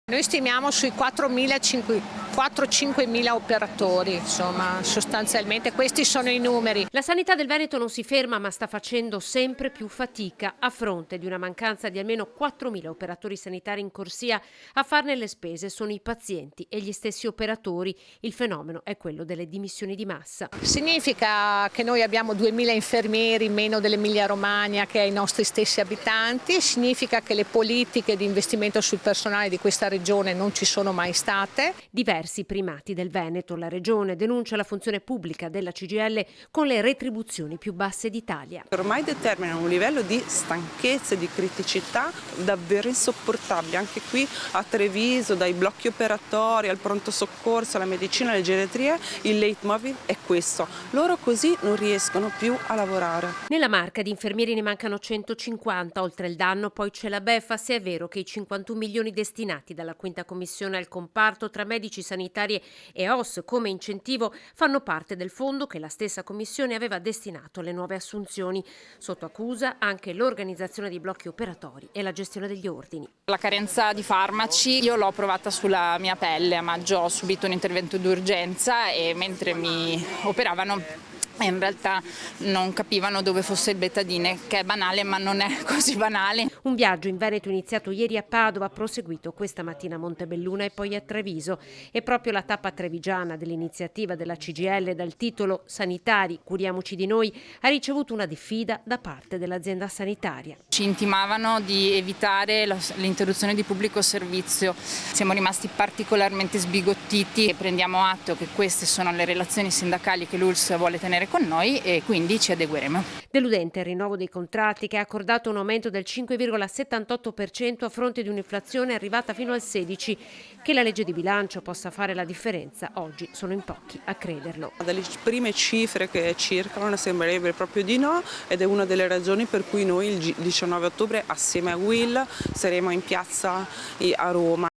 Noi stimiamo sui 4-5.000 operatori, insomma, sostanzialmente questi sono i numeri. La sanità del Veneto non si ferma, ma sta facendo sempre più fatica a fronte di una mancanza di almeno 4.000 operatori sanitari in corsia. A farne le spese sono i pazienti e gli stessi operatori. Il fenomeno è quello delle dimissioni di massa. Significa che noi abbiamo 2.000 infermieri meno dell'Emilia-Romagna che ai nostri stessi abitanti, significa che le politiche di investimento sul personale di questa regione non ci sono mai state. Diversi primati del Veneto, la regione denuncia la funzione pubblica della CGIL con le retribuzioni più basse d'Italia. Ormai determinano un livello di stanchezza e di criticità davvero insopportabile. Anche qui a Treviso, dai blocchi operatori al pronto soccorso, alla medicina, alle geriatrie, il leitmotiv è questo. Loro così non riescono più a lavorare. Nella Marca di infermieri ne mancano 150, oltre il danno poi c'è la beffa, se è vero che i 51 milioni destinati dalla quinta commissione al comparto tra medici sanitari e OS come incentivo fanno parte del fondo che la stessa commissione aveva destinato alle nuove assunzioni. Sotto accusa anche l'organizzazione dei blocchi operatori e la gestione degli ordini. La carenza di farmaci io l'ho provata sulla mia pelle, a maggio ho subito un intervento d'urgenza e mentre mi operavano in realtà non capivano dove fosse il betadine, che è banale ma non è così banale. Un viaggio in Veneto iniziato ieri a Padova, proseguito questa mattina a Montebelluna e poi a Treviso. E proprio la tappa trevigiana dell'iniziativa della CGIL dal titolo "Sanitari, curiamoci di noi" ha ricevuto una diffida da parte dell'azienda sanitaria. Ci intimavano di evitare l'interruzione di pubblico servizio. Siamo rimasti particolarmente sbigottiti e prendiamo atto che queste sono le relazioni sindacali che l'ULSS vuole tenere con noi e quindi ci adegueremo. Deludente il rinnovo dei contratti che ha accordato un aumento del 5,78% a fronte di un'inflazione arrivata fino al 16%. Che la legge di bilancio possa fare la differenza oggi sono in pochi a crederlo. Dalle prime cifre che circolano sembrerebbe proprio di no ed è una delle ragioni per cui noi il 19 ottobre assieme a Will saremo in piazza a Roma.